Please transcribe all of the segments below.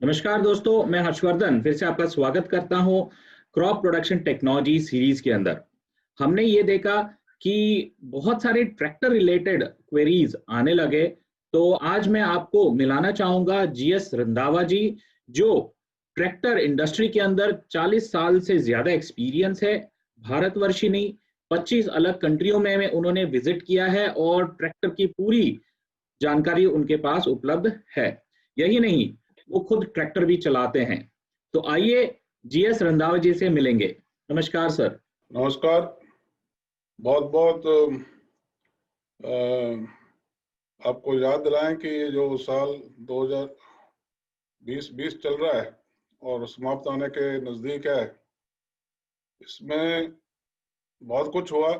नमस्कार दोस्तों, मैं हर्षवर्धन फिर से आपका स्वागत करता हूं क्रॉप प्रोडक्शन टेक्नोलॉजी सीरीज के अंदर। हमने ये देखा कि बहुत सारे ट्रैक्टर रिलेटेड क्वेरीज आने लगे, तो आज मैं आपको मिलाना चाहूंगा जीएस रंधावा जी, जो ट्रैक्टर इंडस्ट्री के अंदर 40 साल से ज्यादा एक्सपीरियंस है। भारतवर्ष ही नहीं, 25 अलग कंट्रियों में उन्होंने विजिट किया है और ट्रैक्टर की पूरी जानकारी उनके पास उपलब्ध है। यही नहीं, वो खुद ट्रैक्टर भी चलाते हैं। तो आइए जीएस रंधावा जी से मिलेंगे। नमस्कार सर। नमस्कार। बहुत बहुत आपको याद दिलाएं कि ये जो साल 2020 चल रहा है और समाप्त आने के नजदीक है, इसमें बहुत कुछ हुआ।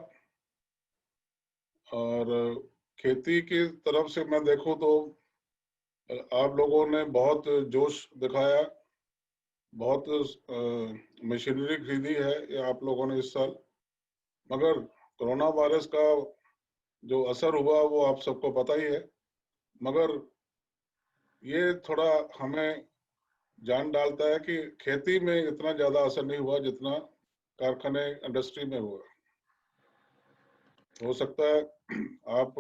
और खेती की तरफ से मैं देखूं तो आप लोगों ने बहुत जोश दिखाया, बहुत मशीनरी खरीदी है ये आप लोगों ने इस साल। मगर कोरोना वायरस का जो असर हुआ वो आप सबको पता ही है। मगर ये थोड़ा हमें जान डालता है कि खेती में इतना ज्यादा असर नहीं हुआ जितना कारखाने इंडस्ट्री में हुआ। हो सकता है आप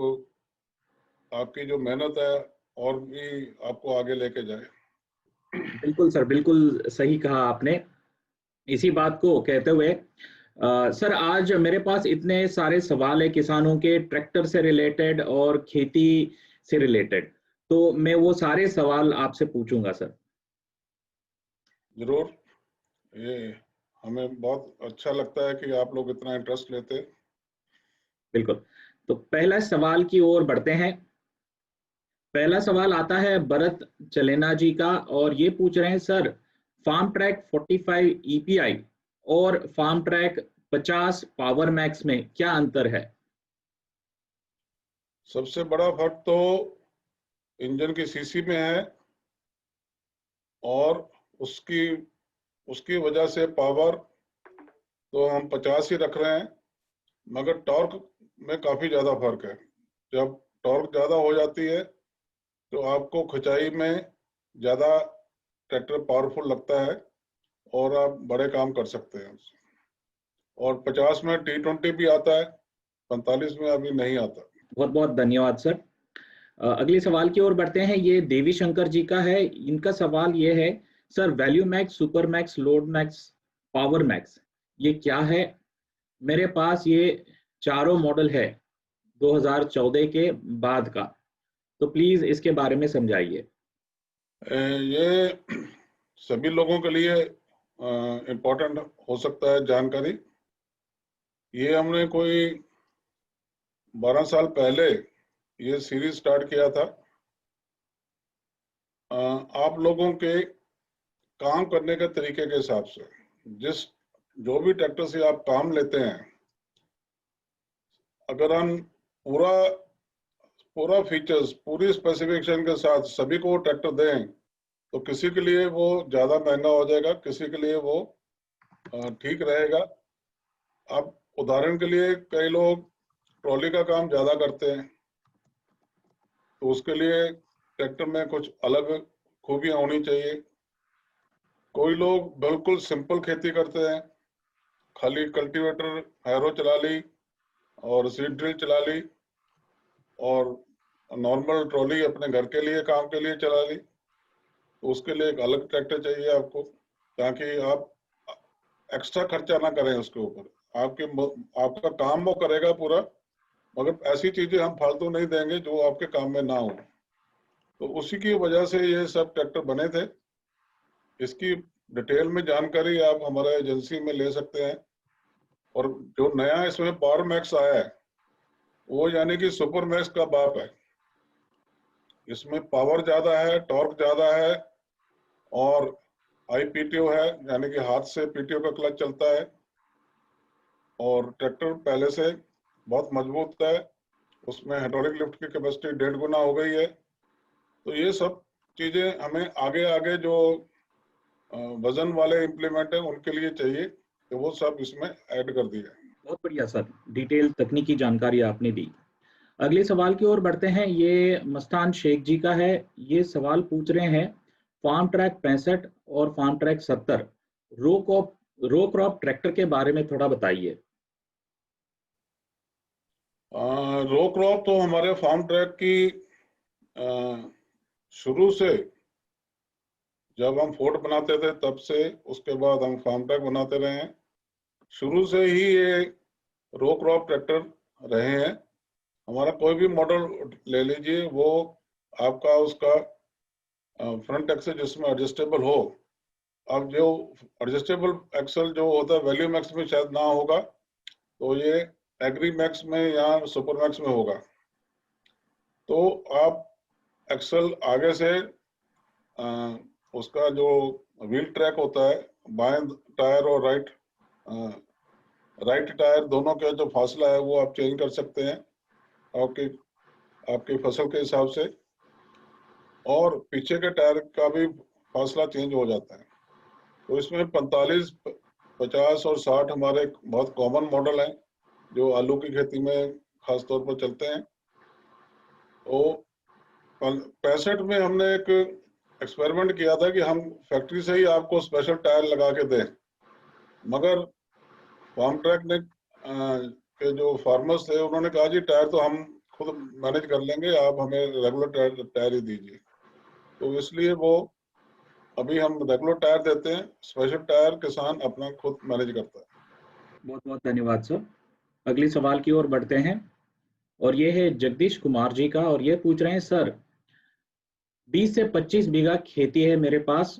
आपकी जो मेहनत है और भी आपको आगे लेके जाए। बिल्कुल सर, बिल्कुल सही कहा आपने। इसी बात को कहते हुए सर, आज मेरे पास इतने सारे सवाल है किसानों के, ट्रैक्टर से रिलेटेड और खेती से रिलेटेड, तो मैं वो सारे सवाल आपसे पूछूंगा सर। जरूर। ये हमें बहुत अच्छा लगता है कि आप लोग इतना इंटरेस्ट लेते हैं। बिल्कुल। तो पहला सवाल की ओर बढ़ते हैं। पहला सवाल आता है भरत चलेना जी का, और ये पूछ रहे हैं सर, फार्म ट्रैक 45 ईपीआई और फार्म ट्रैक 50 पावर मैक्स में क्या अंतर है? सबसे बड़ा फर्क तो इंजन की सीसी में है, और उसकी उसकी वजह से पावर तो हम 50 ही रख रहे हैं, मगर टॉर्क में काफी ज्यादा फर्क है। जब टॉर्क ज्यादा हो जाती है तो आपको खिंचाई में ज्यादा ट्रैक्टर पावरफुल लगता है और आप बड़े काम कर सकते हैं उससे। और 50 में T20 भी आता है, 45 में अभी नहीं आता। बहुत बहुत धन्यवाद सर। अगले सवाल की ओर बढ़ते हैं। ये देवी शंकर जी का है। इनका सवाल ये है, sir value max, super max, load max, power max, ये क्या है? मेरे पास ये चारों मॉडल है 2014 के बाद का, तो प्लीज इसके बारे में समझाइए। ये सभी लोगों के लिए इम्पोर्टेंट हो सकता है जानकारी। ये हमने कोई 12 साल पहले ये सीरीज स्टार्ट किया था। आप लोगों के काम करने के तरीके के हिसाब से, जिस जो भी ट्रैक्टर से आप काम लेते हैं, अगर हम पूरा पूरा फीचर्स पूरी स्पेसिफिकेशन के साथ सभी को ट्रैक्टर दें तो किसी के लिए वो ज्यादा महंगा हो जाएगा, किसी के लिए वो ठीक रहेगा। अब उदाहरण के लिए कई लोग ट्रॉली का काम ज्यादा करते हैं, तो उसके लिए ट्रैक्टर में कुछ अलग खूबियां होनी चाहिए। कोई लोग बिल्कुल सिंपल खेती करते हैं, खाली कल्टीवेटर हैरो चला ली और सीड ड्रिल चला ली और नॉर्मल ट्रॉली अपने घर के लिए काम के लिए चला ली, तो उसके लिए एक अलग ट्रैक्टर चाहिए आपको, ताकि आप एक्स्ट्रा खर्चा ना करें उसके ऊपर। आपका काम वो करेगा पूरा, मगर ऐसी चीजें हम फालतू नहीं देंगे जो आपके काम में ना हो। तो उसी की वजह से ये सब ट्रैक्टर बने थे। इसकी डिटेल में जानकारी आप हमारे एजेंसी में ले सकते हैं। और जो नया इसमें पावर मैक्स आया है, वो यानी कि सुपर मैक्स का बाप है। इसमें पावर ज्यादा है, टॉर्क ज्यादा है, और IPTO है, यानी कि हाथ से PTO का क्लच चलता है, और ट्रैक्टर पहले से बहुत मजबूत है। उसमें हाइड्रोलिक लिफ्ट की कैपेसिटी 1.5 गुना हो गई है। तो ये सब चीजें हमें आगे आगे जो वजन वाले इम्प्लीमेंट है उनके लिए चाहिए, तो वो सब इसमें ऐड कर दिया है। बहुत बढ़िया सर, डिटेल तकनीकी जानकारी आपने दी। अगले सवाल की ओर बढ़ते हैं। ये मस्तान शेख जी का है। ये सवाल पूछ रहे हैं, फार्म ट्रैक 65 और फार्म ट्रैक 70 रो क्रॉप ट्रैक्टर के बारे में थोड़ा बताइए। रो क्रॉप तो हमारे फार्म ट्रैक की शुरू से, जब हम फोर्ड बनाते थे तब से, उसके बाद हम फार्म ट्रैक बनाते रहे हैं। शुरू से ही ये रो क्रॉप ट्रैक्टर रहे हैं। हमारा कोई भी मॉडल ले लीजिए, वो आपका उसका फ्रंट एक्सेल जिसमें एडजस्टेबल हो। अब जो एडजस्टेबल एक्सेल जो होता है वैल्यू मैक्स में शायद ना होगा, तो ये एग्री मैक्स में या सुपर मैक्स में होगा। तो आप एक्सेल आगे से उसका जो व्हील ट्रैक होता है, बाएं टायर और राइट टायर दोनों का जो फासला है वो आप चेंज कर सकते हैं आपकी फसल के हिसाब से, और पीछे के टायर का भी फासला चेंज हो जाता है। तो इसमें 45, 50 और 60 हमारे बहुत कॉमन मॉडल हैं जो आलू की खेती में खास तौर पर चलते हैं। तो 65 में हमने एक एक्सपेरिमेंट किया था कि हम फैक्ट्री से ही आपको स्पेशल टायर लगा के दें, मगर फार्म ट्रैक ने के जो फार्मर्स थे उन्होंने कहा जी टायर तो हम खुद मैनेज कर लेंगे, आप हमें रेगुलर टायर ही दीजिए। तो इसलिए वो अभी हम रेगुलर टायर देते हैं, स्पेशल टायर किसान अपना खुद मैनेज करता है। बहुत बहुत धन्यवाद सर। अगली सवाल की ओर बढ़ते हैं और ये है जगदीश कुमार जी का, और ये पूछ रहे हैं सर 20 से 25 बीघा खेती है मेरे पास,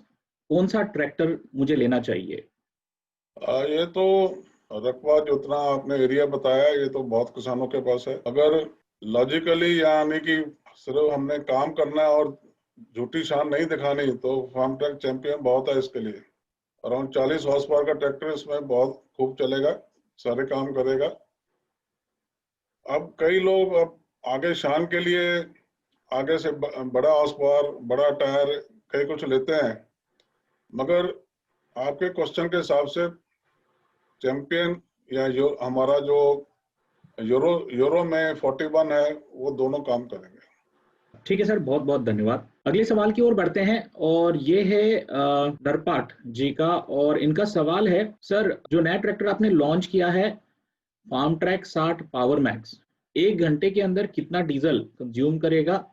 कौन सा ट्रैक्टर मुझे लेना चाहिए? ये तो रकबा जितना आपने एरिया बताया ये तो बहुत किसानों के पास है। अगर लॉजिकली यानी कि सिर्फ हमने काम करना है और झूठी शान नहीं दिखानी, तो फार्म ट्रैक चैंपियन बहुत है इसके लिए। अराउंड 40 हॉर्स पावर का ट्रैक्टर इसमें बहुत खूब चलेगा, सारे काम करेगा। अब कई लोग अब आगे शान के लिए आगे से बड़ा हॉर्स पावर, बड़ा टायर कई कुछ लेते हैं, मगर आपके क्वेश्चन के हिसाब से चैंपियन या हमारा जो यूरो में 41 है, वो दोनों काम करेंगे। ठीक है सर, बहुत बहुत धन्यवाद। अगले सवाल की ओर बढ़ते हैं और ये है दरपाट जी का, और इनका सवाल है सर जो नया ट्रैक्टर आपने लॉन्च किया है फार्म ट्रैक 60 पावर मैक्स, 1 घंटे के अंदर कितना डीजल कंज्यूम करेगा?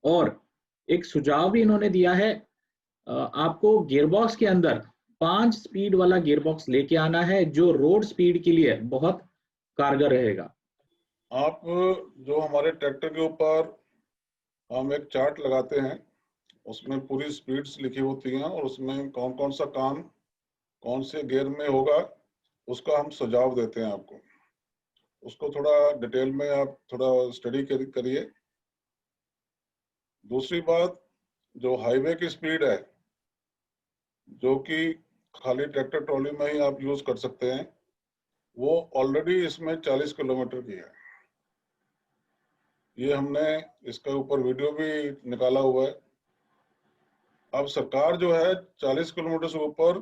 और एक सुझाव भी इन्होंने दिया है, आपको गियरबॉक्स के अंदर 5 स्पीड वाला गियरबॉक्स लेके आना है जो रोड स्पीड के लिए बहुत कारगर रहेगा। आप जो हमारे ट्रैक्टर के ऊपर हम एक चार्ट लगाते हैं, उसमें पूरी स्पीड्स लिखी होती हैं और उसमें कौन कौन सा काम कौन से गियर में होगा उसका हम सुझाव देते हैं आपको। उसको थोड़ा डिटेल में आप थोड़ा स्टडी करिए। दूसरी बात, जो हाईवे की स्पीड है, जो कि खाली ट्रैक्टर ट्रॉली में ही आप यूज कर सकते हैं, वो ऑलरेडी इसमें 40 किलोमीटर की है। ये हमने इसके ऊपर वीडियो भी निकाला हुआ है। अब सरकार जो है 40 किलोमीटर से ऊपर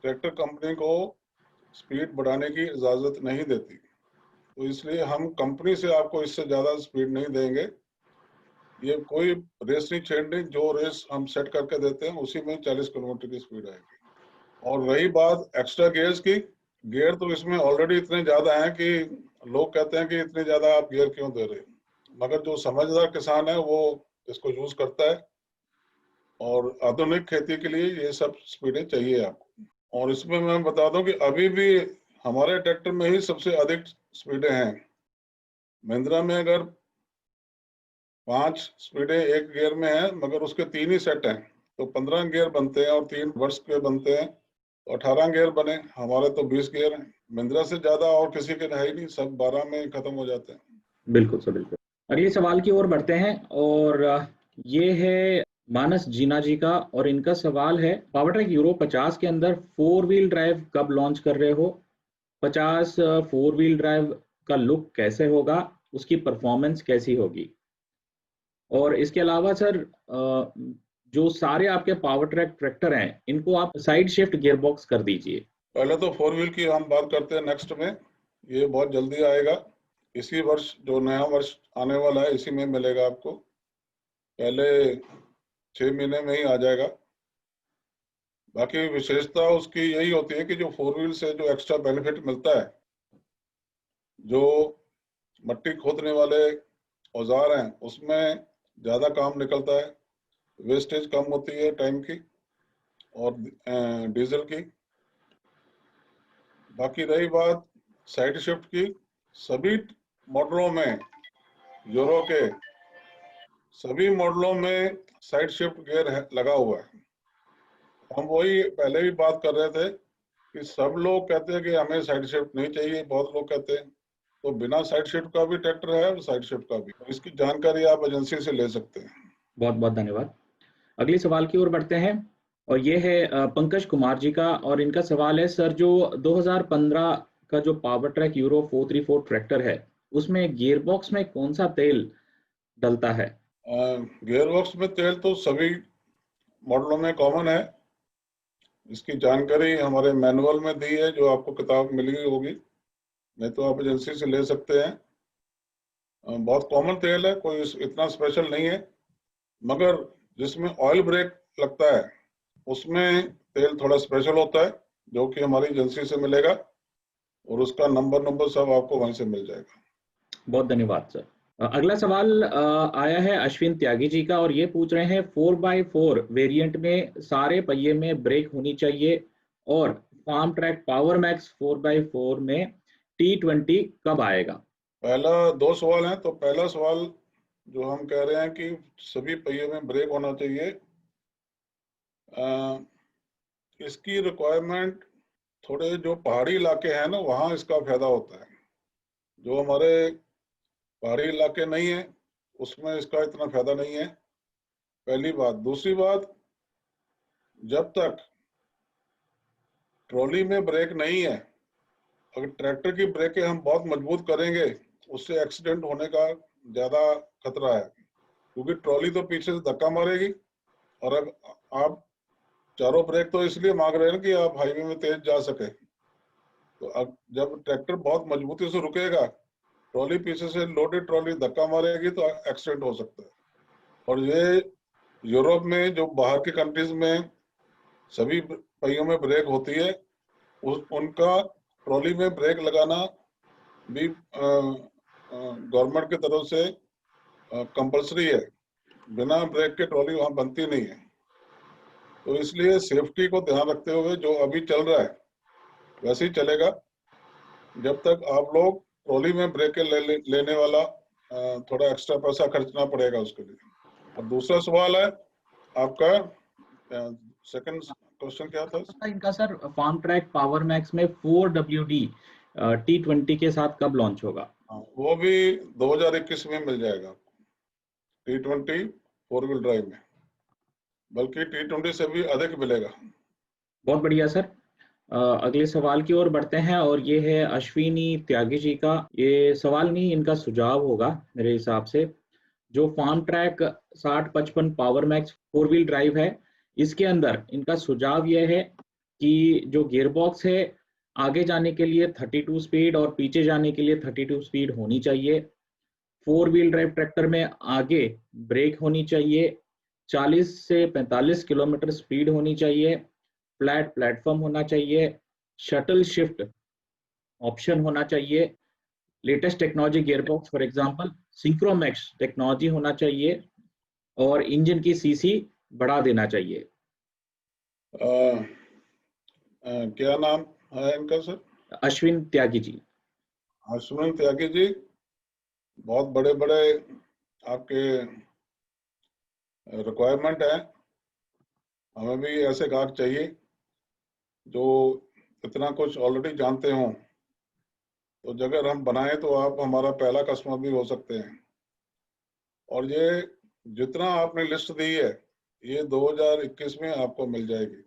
ट्रैक्टर कंपनी को स्पीड बढ़ाने की इजाजत नहीं देती, तो इसलिए हम कंपनी से आपको इससे ज्यादा स्पीड नहीं देंगे। ये कोई रेस नहीं छेड़नी, जो रेस हम सेट करके देते हैं उसी में 40 किलोमीटर की स्पीड आएगी। और रही बात एक्स्ट्रा गियर्स की, गियर तो इसमें ऑलरेडी इतने ज्यादा हैं कि लोग कहते हैं कि इतने ज्यादा आप गियर क्यों दे रहे हैं, मगर जो समझदार किसान है वो इसको यूज करता है, और आधुनिक खेती के लिए ये सब स्पीडें चाहिए आपको। और इसमें मैं बता दूं कि अभी भी हमारे ट्रैक्टर में ही सबसे अधिक स्पीडें हैं। महिंद्रा में अगर 5 स्पीडें एक गियर में है, मगर उसके 3 ही सेट हैं, तो 15 गियर बनते हैं और 3 वर्ष के बनते हैं, तो 18 गियर बने। हमारे तो 20 गियर हैं। महिंद्रा से ज्यादा और किसी के है ही नहीं, सब 12 में खत्म हो जाते हैं। बिल्कुल सर, बिल्कुल। अगले सवाल की ओर बढ़ते हैं और ये है मानस जीना जी का, और इनका सवाल है पावर ट्रैक यूरो 50 के अंदर 4 व्हील ड्राइव कब लॉन्च कर रहे हो? 50 4 व्हील ड्राइव का लुक कैसे होगा, उसकी परफॉर्मेंस कैसी होगी? और इसके अलावा सर जो सारे आपके पावर ट्रैक ट्रैक्टर हैं इनको आप साइड शिफ्ट गियरबॉक्स कर दीजिए। पहले तो 4 व्हील की हम बात करते हैं नेक्स्ट में, ये बहुत जल्दी आएगा। इसी वर्ष जो नया वर्ष आने वाला है इसी में मिलेगा आपको। पहले 6 महीने में ही आ जाएगा। बाकी विशेषता उसकी यही होती है कि जो 4 व्हील से जो एक्स्ट्रा बेनिफिट मिलता है, जो मट्टी खोदने वाले औजार हैं उसमें ज्यादा काम निकलता है, वेस्टेज कम होती है टाइम की और डीजल की। बाकी रही बात साइड शिफ्ट की, सभी मॉडलों में, यूरो के सभी मॉडलों में साइड शिफ्ट गियर लगा हुआ है। हम वही पहले भी बात कर रहे थे कि सब लोग कहते हैं कि हमें साइड शिफ्ट नहीं चाहिए, बहुत लोग कहते हैं, तो बिना साइड शिफ्ट का भी ट्रैक्टर है और साइड शिफ्ट का भी। इसकी जानकारी आप एजेंसी से ले सकते हैं। बहुत बहुत धन्यवाद। अगले सवाल की ओर बढ़ते हैं और ये है पंकज कुमार जी का, और इनका सवाल है सर, जो 2015 का जो पावर ट्रैक यूरो 434 ट्रैक्टर है उसमें गियर बॉक्स में कौन सा तेल डलता है? गियर बॉक्स में तेल तो सभी मॉडलों में कॉमन है। इसकी जानकारी हमारे मैनुअल में दी है, जो आपको किताब मिली होगी, नहीं तो आप एजेंसी से ले सकते हैं। बहुत कॉमन तेल है, कोई इतना स्पेशल नहीं है, मगर जिसमें ऑयल ब्रेक लगता है उसमें तेल थोड़ा स्पेशल होता है, जो कि हमारी एजेंसी से मिलेगा और उसका नंबर सब आपको वहीं से मिल जाएगा। बहुत धन्यवाद सर। अगला सवाल आया है अश्विन त्यागी जी का, और ये पूछ रहे हैं 4x4 वेरिएंट में सारे पहिए में ब्रेक होनी चाहिए, और farm track power max 4x4 में T20 कब आएगा? पहला 2 सवाल हैं, तो पहला सवाल जो हम कह रहे हैं कि सभी पहिए में ब्रेक होना चाहिए, इसकी रिक्वायरमेंट थोड़े जो पहाड़ी इलाके हैं ना, वहाँ इसका फायदा होता है। जो हमारे पहाड़ी इलाके नहीं है उसमें इसका इतना फायदा नहीं है, पहली बात। दूसरी बात, जब तक ट्रॉली में ब्रेक नहीं है, अगर ट्रैक्टर की ब्रेकें हम बहुत मजबूत करेंगे, उससे एक्सीडेंट होने का ज्यादा खतरा है, क्योंकि ट्रॉली तो पीछे से धक्का मारेगी। और अब आप चारों ब्रेक तो इसलिए मांग रहे हैं कि आप हाईवे में तेज जा सके, तो अब जब ट्रैक्टर बहुत मजबूती से रुकेगा, ट्रॉली पीछे से लोडेड ट्रॉली धक्का मारेगी तो एक्सीडेंट हो सकता है। और ये यूरोप में, जो बाहर की कंट्रीज में सभी पहियों में ब्रेक होती है, उनका ट्रॉली में ब्रेक लगाना भी गवर्नमेंट की तरफ से कंपलसरी है। बिना ब्रेक के ट्रॉली वहां बनती नहीं है। तो इसलिए सेफ्टी को ध्यान रखते हुए जो अभी चल रहा है वैसे ही चलेगा, जब तक आप लोग ट्रॉली में ब्रेक लेने वाला थोड़ा एक्स्ट्रा पैसा खर्चना पड़ेगा उसके लिए। और दूसरा सवाल है आपका, सेकंड क्वेश्चन क्या था इनका sir, Farmtrac Powermaxx में 4WD T20 के साथ कब लॉन्च होगा? वो भी 2021 में मिल जाएगा, T20 4 व्हील ड्राइव में, बल्कि T20 से भी अधिक मिलेगा। बहुत बढ़िया सर। अगले सवाल की ओर बढ़ते हैं, और ये है अश्विनी त्यागी जी का। ये सवाल नहीं, इनका सुझाव होगा मेरे हिसाब से। जो Farmtrac 6055 Powermaxx 4 wheel drive है, इसके अंदर इनका सुझाव यह है कि जो गियर बॉक्स है, आगे जाने के लिए 32 स्पीड और पीछे जाने के लिए 32 स्पीड होनी चाहिए। 4 व्हील ड्राइव ट्रैक्टर में आगे ब्रेक होनी चाहिए, 40 से 45 किलोमीटर स्पीड होनी चाहिए, फ्लैट प्लेटफॉर्म होना चाहिए, शटल शिफ्ट ऑप्शन होना चाहिए, latest technology gearbox for example Synchromax technology होना चाहिए, और इंजन की सीसी बढ़ा देना चाहिए। क्या नाम है इनका सर? अश्विन त्यागी जी। अश्विन त्यागी जी, बहुत बड़े बड़े आपके रिक्वायरमेंट है। हमें भी ऐसे गाहक चाहिए जो इतना कुछ ऑलरेडी जानते हों, तो अगर हम बनाएं तो आप हमारा पहला कस्टमर भी हो सकते हैं। और ये जितना आपने लिस्ट दी है, ये 2021 में आपको मिल जाएगी।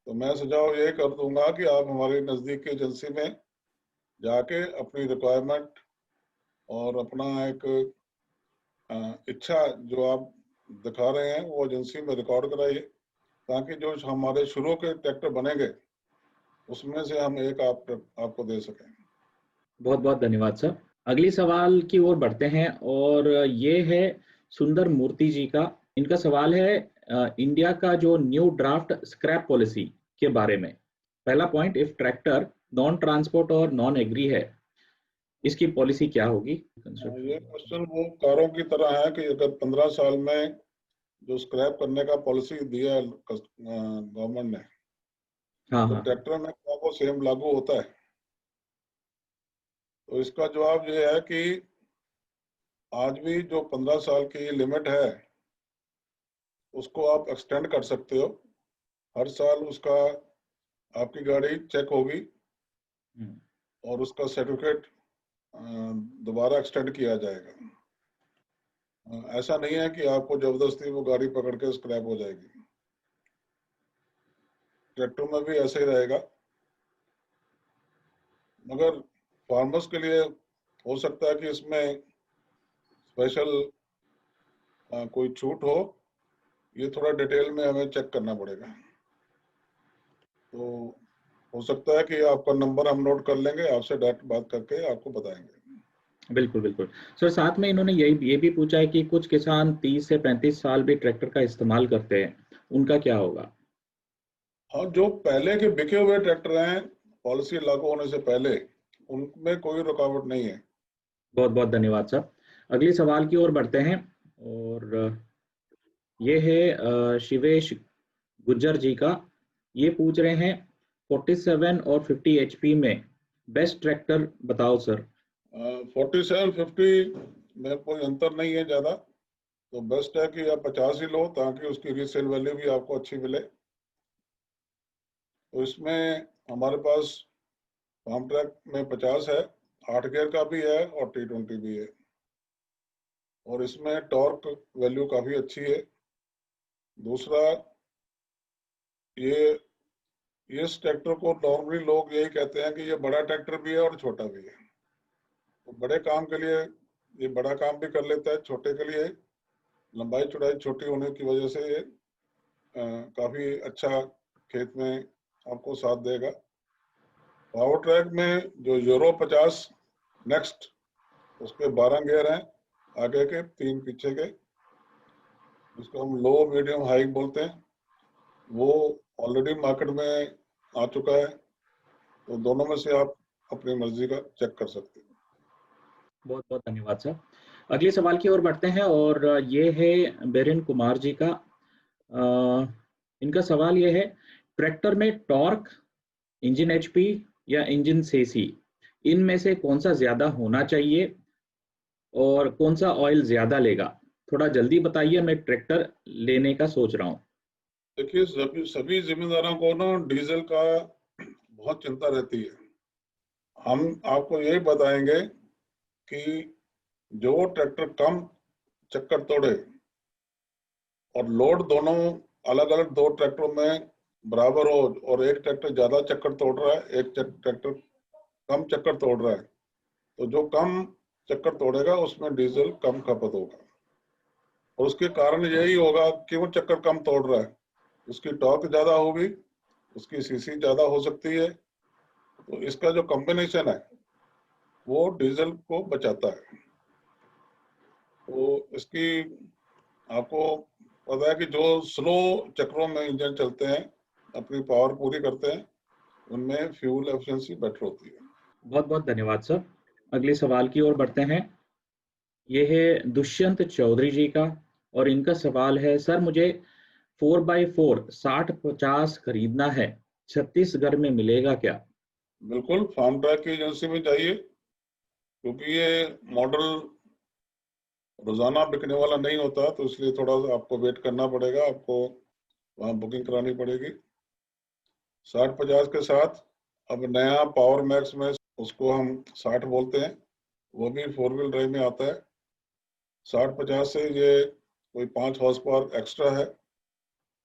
तो मैं सुझाव ये कर दूंगा कि आप हमारी नज़दीक की एजेंसी में जाके अपनी रिक्वायरमेंट और अपना एक इच्छा जो आप दिखा रहे हैं वो एजेंसी में रिकॉर्ड कराइए, ताकि जो हमारे शुरू के ट्रैक्टर बनेंगे उसमें से हम एक आपको दे सकें। बहुत बहुत धन्यवाद सर। अगली सवाल की ओर बढ़ते हैं, और ये है सुंदर मूर्ति जी का। इनका सवाल है इंडिया का जो न्यू ड्राफ्ट स्क्रैप पॉलिसी के बारे में। पहला point, if tractor non transport और नॉन एग्री है, इसकी पॉलिसी क्या होगी? ये क्वेश्चन वो कारों की तरह है कि अगर 15 साल में जो स्क्रैप करने का पॉलिसी दिया गवर्नमेंट ने, हाँ तो हाँ, ट्रैक्टर में क्या वो सेम लागू होता है? तो इसका जवाब ये है कि आज भी जो 15 साल की लिमिट है उसको आप एक्सटेंड कर सकते हो। हर साल उसका आपकी गाड़ी चेक होगी और उसका सर्टिफिकेट दोबारा एक्सटेंड किया जाएगा। ऐसा नहीं है कि आपको जबरदस्ती वो गाड़ी पकड़ के स्क्रैप हो जाएगी। ट्रैक्टर में भी ऐसे ही रहेगा, मगर फार्मर्स के लिए हो सकता है कि इसमें स्पेशल कोई छूट हो। ये थोड़ा डिटेल में हमें चेक करना पड़ेगा। तो हो सकता है कि आपका नंबर हम नोट कर लेंगे, आपसे डायरेक्ट बात करके आपको बताएंगे। बिल्कुल बिल्कुल सर। साथ में इन्होंने ये भी पूछा है कि कुछ किसान 30 से 35 साल भी ट्रैक्टर का इस्तेमाल करते हैं, उनका क्या होगा? हाँ, जो पहले के बिके हुए ट्रैक्टर हैं पॉलिसी लागू होने से पहले, उनमें कोई रुकावट नहीं है। बहुत बहुत धन्यवाद सर। अगले सवाल की ओर बढ़ते हैं, और ये है शिवेश गुज्जर जी का। ये पूछ रहे हैं 47 और 50 एचपी में बेस्ट ट्रैक्टर बताओ सर। 4750 में कोई अंतर नहीं है ज्यादा, तो बेस्ट है कि आप 50 ही लो ताकि उसकी रीसेल वैल्यू भी आपको अच्छी मिले। तो इसमें हमारे पास फार्म ट्रैक में 50 है, 8 गियर का भी है और T20 भी है, और इसमें टॉर्क वैल्यू काफी अच्छी है। दूसरा, ये इस ट्रैक्टर को नॉर्मली लोग यही कहते हैं कि ये बड़ा ट्रैक्टर भी है और छोटा भी है। तो बड़े काम के लिए ये बड़ा काम भी कर लेता है, छोटे के लिए लंबाई चौड़ाई छोटी होने की वजह से ये काफी अच्छा खेत में आपको साथ देगा। पावर ट्रैक में जो यूरो 50 नेक्स्ट, उसके 12 गियर हैं, आगे के 3 पीछे के, जिसको हम लो मीडियम हाई बोलते हैं। वो ऑलरेडी मार्केट में आ चुका है, तो दोनों में से आप अपनी मर्जी का चेक कर सकते हैं। बहुत बहुत धन्यवाद सर। अगले सवाल की ओर बढ़ते हैं, और ये है बेरिन कुमार जी का। इनका सवाल ये है, ट्रैक्टर में टॉर्क, इंजन एचपी या इंजन सीसी, इनमें से कौन सा ज्यादा होना चाहिए और कौन सा ऑयल ज्यादा लेगा? थोड़ा जल्दी बताइए, मैं ट्रैक्टर लेने का सोच रहा हूँ। देखिए, सभी जिम्मेदारों को ना डीजल का बहुत चिंता रहती है। हम आपको यही बताएंगे कि जो ट्रैक्टर कम चक्कर तोड़े और लोड दोनों अलग अलग दो ट्रैक्टरों में बराबर हो, और एक ट्रैक्टर ज्यादा चक्कर तोड़ रहा है, एक ट्रैक्टर कम चक्कर तोड़ रहा है, तो जो कम चक्कर तोड़ेगा उसमें डीजल कम खपत होगा। और उसके कारण यही होगा, क्यों चक्कर कम तोड़ रहा है, उसकी टॉर्क ज्यादा होगी, उसकी सीसी ज्यादा हो सकती है। तो इसका जो कॉम्बिनेशन है वो डीजल को बचाता है। तो इसकी आपको पता है कि जो स्लो चक्रों में इंजन चलते हैं, अपनी पावर पूरी करते हैं, उनमें फ्यूल एफिशिएंसी बेटर होती है। बहुत बहुत धन्यवाद सर। अगले सवाल की ओर बढ़ते हैं। ये है दुष्यंत चौधरी जी का, और इनका सवाल है, सर मुझे 4x4 60-50 खरीदना है, छत्तीसगढ़ में मिलेगा क्या? बिल्कुल, फार्म ट्रैक की एजेंसी में जाइए, क्योंकि ये मॉडल रोजाना बिकने वाला नहीं होता, तो इसलिए थोड़ा सा आपको वेट करना पड़ेगा, आपको वहाँ बुकिंग करानी पड़ेगी। 60-50 के साथ अब नया पावर मैक्स में, उसको हम 60 बोलते हैं, वो भी 4 व्हील ड्राइव में आता है। 60-50 से ये कोई 5 हॉर्स पावर एक्स्ट्रा है,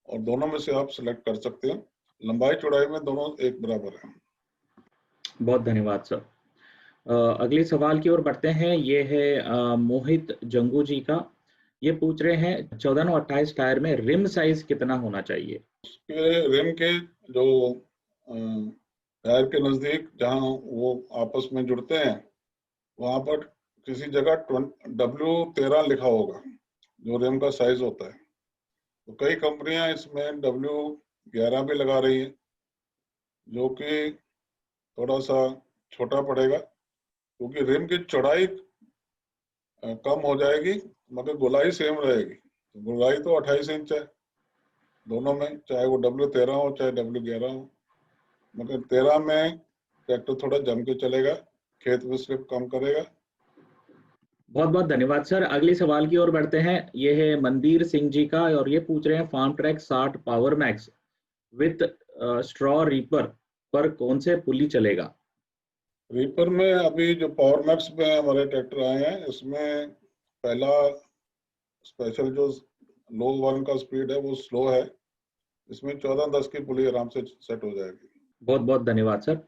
और दोनों में से आप सिलेक्ट कर सकते हैं। लंबाई चौड़ाई में दोनों एक बराबर है। बहुत धन्यवाद सर। अगले सवाल की ओर बढ़ते हैं। ये है मोहित जंगू जी का। ये पूछ रहे हैं 14 और 28 टायर में रिम साइज कितना होना चाहिए? उसके रिम के जो टायर के नजदीक जहां वो आपस में जुड़ते हैं, वहां पर किसी जगह W13 लिखा होगा, जो रिम का साइज होता है। तो कई कंपनियां इसमें W11 भी लगा रही हैं, जो कि थोड़ा सा छोटा पड़ेगा, क्योंकि रिम की चौड़ाई कम हो जाएगी मगर गोलाई सेम रहेगी। तो गोलाई तो 28 इंच है दोनों में, चाहे वो W13 हो चाहे W11 हो, मगर 13 में ट्रैक्टर थोड़ा जम के चलेगा, खेत में स्लिप कम करेगा। बहुत बहुत धन्यवाद सर। अगले सवाल की ओर बढ़ते हैं। ये है मनदीर सिंह जी का और ये पूछ रहे हैं Farmtrac 60 Powermaxx with straw reaper पर कौन से पुली चलेगा? रीपर में अभी जो पावर मैक्स में हमारे ट्रैक्टर आए हैं, इसमें पहला स्पेशल जो लो वन का स्पीड है वो स्लो है, इसमें 14-10 की पुली आराम से सेट हो जाएगी। बहुत बहुत धन्यवाद सर।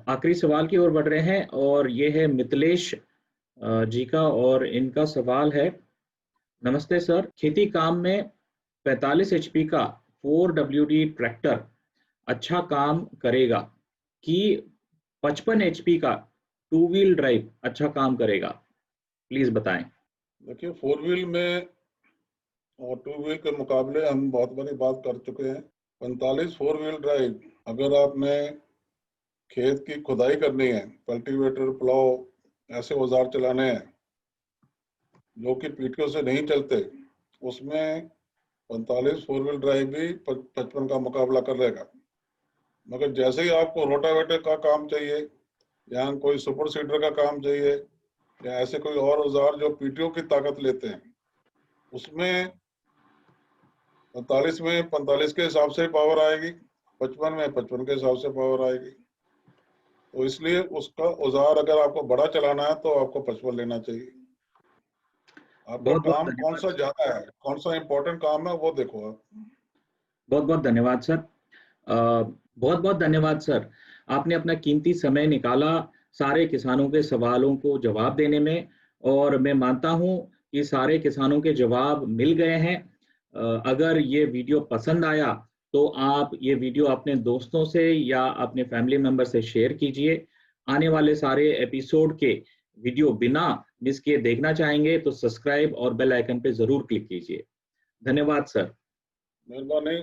आखिरी सवाल की ओर बढ़ रहे हैं और ये है मिथिलेश जी का और इनका सवाल है, नमस्ते सर, खेती काम में 45 एचपी का 4WD ट्रैक्टर अच्छा काम करेगा कि 55 एचपी का 2 व्हील ड्राइव अच्छा काम करेगा? प्लीज बताएं। देखिए, 4 व्हील में और 2 व्हील के मुकाबले हम बहुत बड़ी बात कर चुके हैं। 45 4 व्हील ड्राइव, अगर आपने खेत की खुदाई करनी है, कल्टीवेटर, प्लाव ऐसे औजार चलाने हैं जो कि पीटीओ से नहीं चलते, उसमें 45 4 व्हील ड्राइव भी 55 का मुकाबला कर लेगा। मगर जैसे ही आपको रोटावेटर का काम चाहिए या कोई सुपर सीडर का काम चाहिए या ऐसे कोई और औजार जो पीटीओ की ताकत लेते हैं, उसमें 45 में 45 के हिसाब से पावर आएगी, 55 में 55 के हिसाब से पावर आएगी। तो इसलिए उसका औजार अगर आपको बड़ा चलाना है तो आपको 55 लेना चाहिए। आपका बहुत बहुत काम कौन सा धन्यवाद। ज्यादा है, कौन सा इंपॉर्टेंट काम है, वो देखो आप। बहुत बहुत धन्यवाद सर। बहुत बहुत धन्यवाद सर। आपने अपना कीमती समय निकाला सारे किसानों के सवालों को जवाब देने में, और मैं मानता हूं कि सारे किसानों के जवाब मिल गए हैं। अगर ये वीडियो पसंद आया तो आप ये वीडियो अपने दोस्तों से या अपने फैमिली मेंबर से शेयर कीजिए। आने वाले सारे एपिसोड के वीडियो बिना मिस किए देखना चाहेंगे तो सब्सक्राइब और बेल आइकन पे जरूर क्लिक कीजिए। धन्यवाद सर। मेहरबानी।